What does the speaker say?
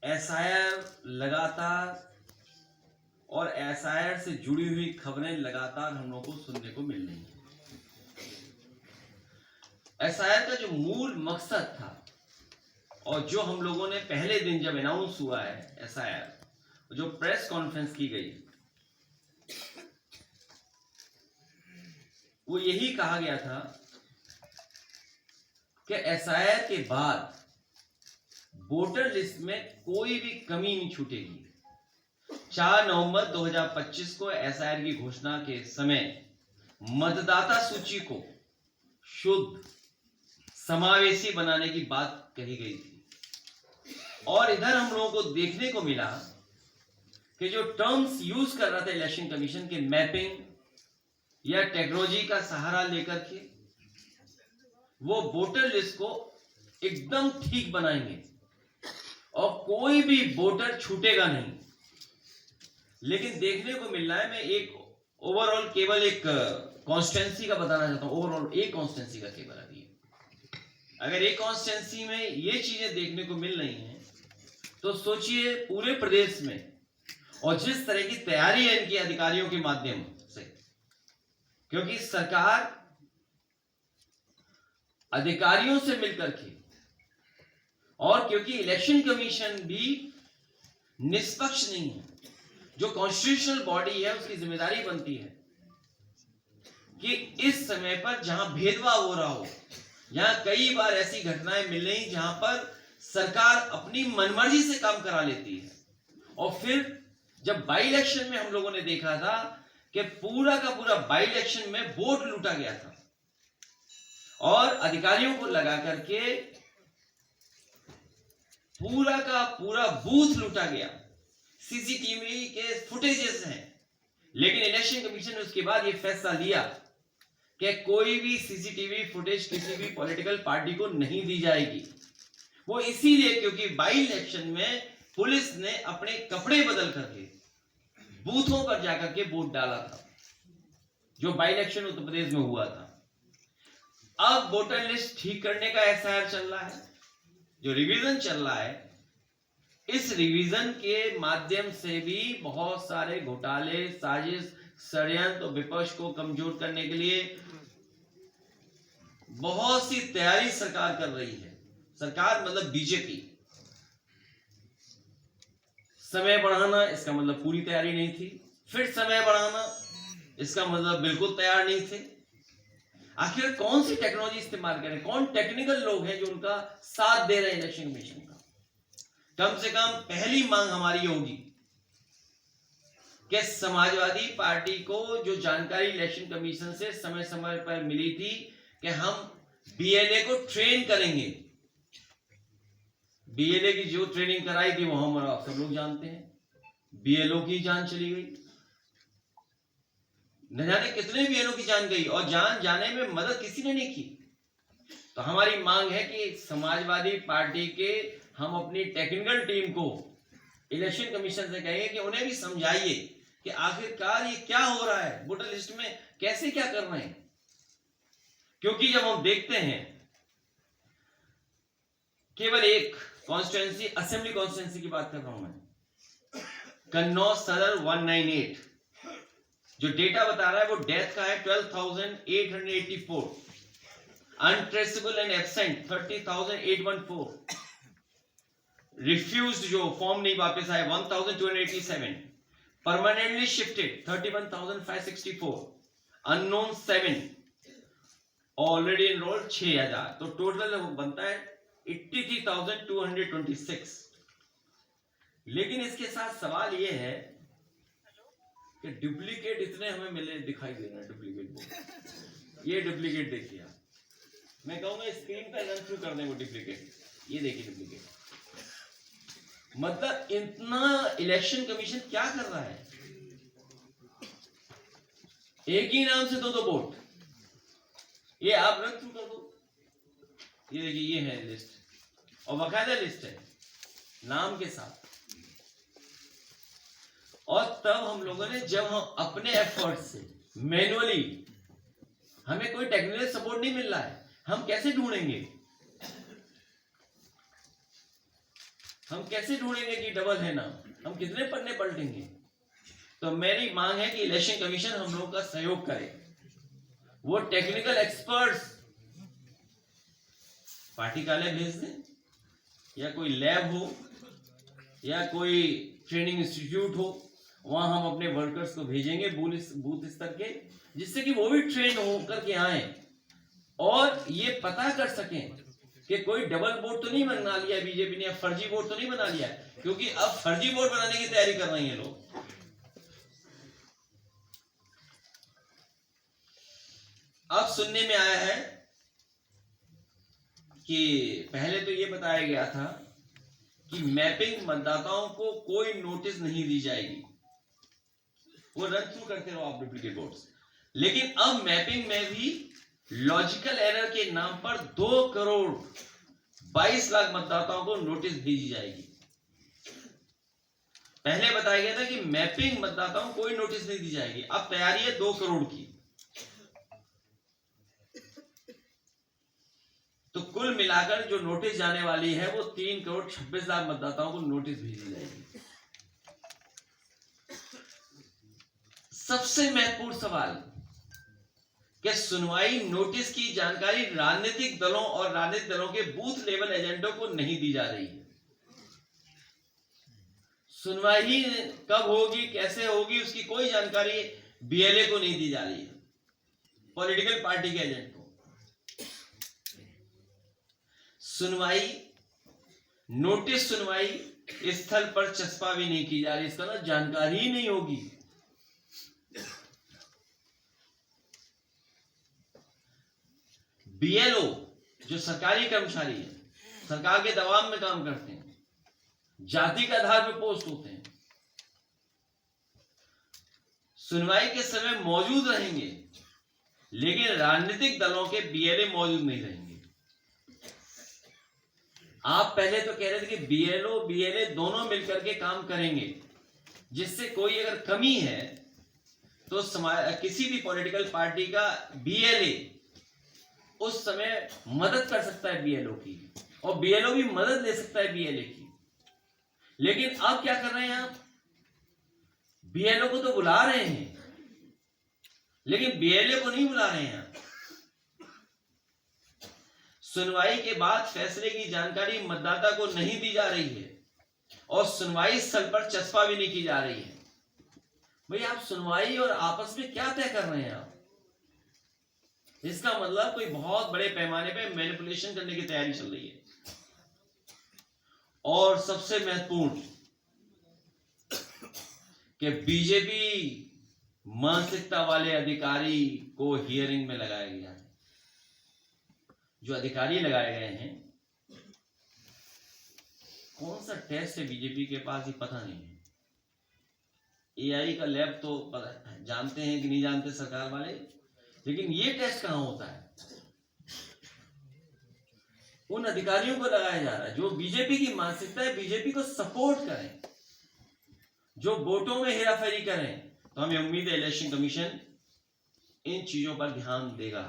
SIR लगातार और SIR से जुड़ी हुई खबरें लगातार हम लोगों को सुनने को मिल रही हैं। एसआईआर का जो मूल मकसद था और जो हम लोगों ने पहले दिन जब अनाउंस हुआ है एसआईआर, जो प्रेस कॉन्फ्रेंस की गई, वो यही कहा गया था कि एसआईआर के बाद वोटर लिस्ट में कोई भी कमी नहीं छूटेगी। 4 नवंबर 2025 को एसआईआर की घोषणा के समय मतदाता सूची को शुद्ध समावेशी बनाने की बात कही गई थी। और इधर हम लोगों को देखने को मिला कि जो टर्म्स यूज कर रहा था इलेक्शन कमीशन के मैपिंग या टेक्नोलॉजी का सहारा लेकर के वो वोटर लिस्ट को एकदम ठीक बनाएंगे और कोई भी वोटर छूटेगा नहीं। लेकिन देखने को मिल रहा है, मैं एक ओवरऑल केवल एक कॉन्स्टिट्यूंसी का बताना चाहता हूं, ओवरऑल एक कॉन्स्टिट्यूंसी का केवल अभी, अगर एक कॉन्स्टिट्यूंसी में ये चीजें देखने को मिल रही हैं तो सोचिए पूरे प्रदेश में, और जिस तरह की तैयारी है इनकी अधिकारियों के माध्यम से, क्योंकि सरकार अधिकारियों से मिलकर के, और क्योंकि इलेक्शन कमीशन भी निष्पक्ष नहीं है, जो कॉन्स्टिट्यूशनल बॉडी है उसकी जिम्मेदारी बनती है कि इस समय पर जहां भेदभाव हो रहा हो, यहां कई बार ऐसी घटनाएं मिल रही जहां पर सरकार अपनी मनमर्जी से काम करा लेती है। और फिर जब बाई इलेक्शन में हम लोगों ने देखा था कि पूरा का पूरा बाई इलेक्शन में वोट लूटा गया था और अधिकारियों को लगा करके पूरा का पूरा बूथ लूटा गया, सीसीटीवी के फुटेजेस हैं। लेकिन इलेक्शन कमीशन ने उसके बाद यह फैसला लिया कि कोई भी सीसीटीवी फुटेज किसी भी पॉलिटिकल पार्टी को नहीं दी जाएगी। वो इसीलिए क्योंकि बाई इलेक्शन में पुलिस ने अपने कपड़े बदल करके बूथों पर जाकर के वोट डाला था, जो बाई इलेक्शन उत्तर प्रदेश में हुआ था। अब वोटर लिस्ट ठीक करने का एसआईआर चल रहा है, जो रिवीजन चल रहा है, इस रिवीजन के माध्यम से भी बहुत सारे घोटाले, साजिश, षड्यंत्र और विपक्ष को कमजोर करने के लिए बहुत सी तैयारी सरकार कर रही है। सरकार मतलब बीजेपी। समय बढ़ाना इसका मतलब पूरी तैयारी नहीं थी, फिर समय बढ़ाना इसका मतलब बिल्कुल तैयार नहीं थे। आखिर कौन सी टेक्नोलॉजी इस्तेमाल करें, कौन टेक्निकल लोग हैं जो उनका साथ दे रहे हैं इलेक्शन कमीशन का। कम से कम पहली मांग हमारी होगी कि समाजवादी पार्टी को जो जानकारी इलेक्शन कमीशन से समय समय पर मिली थी कि हम बीएलए को ट्रेन करेंगे, बीएलए की जो ट्रेनिंग कराई थी वो हम सब लोग जानते हैं, बीएलओ की जान चली गई, न जाने कितने बीएलओ की जान गई, और जान जाने में मदद किसी ने नहीं की। तो हमारी मांग है कि समाजवादी पार्टी के हम अपनी टेक्निकल टीम को इलेक्शन कमीशन से कहेंगे कि उन्हें भी समझाइए कि आखिरकार ये क्या हो रहा है, वोटर लिस्ट में कैसे क्या कर रहे हैं। क्योंकि जब हम देखते हैं केवल एक कॉन्स्टिट्यूंसी, असेंबली कॉन्स्टिट्यूंसी की बात कर रहा हूं मैं, कन्नौज सदर 198, जो डेटा बता रहा है वो डेथ का है 12,884, अनट्रेसेबल एंड एब्सेंट 30,814, रिफ्यूज्ड जो फॉर्म नहीं वापस आए 1,287, permanently shifted 31,564, unknown 7, already enrolled 6,000, तो टोटल बनता है 83,226। लेकिन इसके साथ सवाल यह है कि डुप्लीकेट इतने हमें मिले दिखाई दे रहे हैं, डुप्लीकेट बोर्ड, ये डुप्लीकेट देखिए आप, मैं कहूंगा स्क्रीन पर रन थ्रू कर दें वो डुप्लीकेट, ये देखिए डुप्लीकेट। मतलब इतना इलेक्शन कमीशन क्या कर रहा है, एक ही नाम से दो वोट, ये आप रन थ्रू कर दो, ये देखिए ये है लिस्ट, और बाकायदा लिस्ट है नाम के साथ। और तब हम लोगों ने, जब हम अपने एफर्ट से मैनुअली, हमें कोई टेक्निकल सपोर्ट नहीं मिल रहा है, हम कैसे ढूंढेंगे। हम कैसे ढूंढेंगे कि डबल है नाम? हम कितने पन्ने पलटेंगे? तो मेरी मांग है कि इलेक्शन कमीशन हम लोगों का सहयोग करे, वो टेक्निकल एक्सपर्ट्स पार्टी कार्यालय भेज दें, या कोई लैब हो या कोई ट्रेनिंग इंस्टीट्यूट हो, वहां हम अपने वर्कर्स को भेजेंगे बूथ स्तर के, जिससे कि वो भी ट्रेन होकर के आए और ये पता कर सकें कि कोई डबल वोट तो नहीं बना लिया बीजेपी ने, फर्जी वोट तो नहीं बना लिया, क्योंकि अब फर्जी वोट बनाने की तैयारी कर रहे हैं लोग। अब सुनने में आया है कि पहले तो ये बताया गया था कि मैपिंग मतदाताओं को कोई नोटिस नहीं दी जाएगी, वो रन थ्रू करते रहो आप डुप्लीकेट वोट्स, लेकिन अब मैपिंग में भी लॉजिकल एरर के नाम पर 2 करोड़ 22 लाख मतदाताओं को नोटिस भेजी जाएगी। पहले बताया गया था कि मैपिंग मतदाताओं को कोई नोटिस नहीं दी जाएगी, अब तैयारी है 2 करोड़ की। तो कुल मिलाकर जो नोटिस जाने वाली है वो 3 करोड़ 26 लाख मतदाताओं को नोटिस भेजी जाएगी। सबसे महत्वपूर्ण सवाल कि सुनवाई नोटिस की जानकारी राजनीतिक दलों और राजनीतिक दलों के बूथ लेवल एजेंटों को नहीं दी जा रही है। सुनवाई कब होगी, कैसे होगी, उसकी कोई जानकारी बीएलए को नहीं दी जा रही है, पॉलिटिकल पार्टी के एजेंट को। सुनवाई, नोटिस सुनवाई स्थल पर चस्पा भी नहीं की जा रही, इसका ना जानकारी ही नहीं होगी। बीएलओ जो सरकारी कर्मचारी है, सरकार के दबाव में काम करते हैं, जाति के आधार पर पोस्ट होते हैं, सुनवाई के समय मौजूद रहेंगे, लेकिन राजनीतिक दलों के बीएलए मौजूद नहीं रहेंगे। आप पहले तो कह रहे थे कि बीएलओ बीएलए दोनों मिलकर के काम करेंगे, जिससे कोई अगर कमी है तो किसी भी पॉलिटिकल पार्टी का बीएलए उस समय मदद कर सकता है बीएलओ की, और बीएलओ भी मदद ले सकता है बीएलए की। लेकिन अब क्या कर रहे हैं आप? बीएलओ को तो बुला रहे हैं, लेकिन बीएलए को नहीं बुला रहे हैं आप। सुनवाई के बाद फैसले की जानकारी मतदाता को नहीं दी जा रही है, और सुनवाई स्थल पर चस्पा भी नहीं की जा रही है। भाई आप सुनवाई और आपस में क्या तय कर रहे हैं आप? इसका मतलब कोई बहुत बड़े पैमाने पे मैनिपुलेशन करने की तैयारी चल रही है। और सबसे महत्वपूर्ण कि बीजेपी मानसिकता वाले अधिकारी को हियरिंग में लगाया गया है। जो अधिकारी लगाए गए हैं, कौन सा टेस्ट है बीजेपी के पास ये पता नहीं है। एआई का लैब तो जानते हैं कि नहीं जानते सरकार वाले, लेकिन ये टेस्ट कहां होता है? उन अधिकारियों को लगाया जा रहा है जो बीजेपी की मानसिकता है, बीजेपी को सपोर्ट करें, जो वोटों में हेराफेरी करें। तो हमें उम्मीद है इलेक्शन कमीशन इन चीजों पर ध्यान देगा।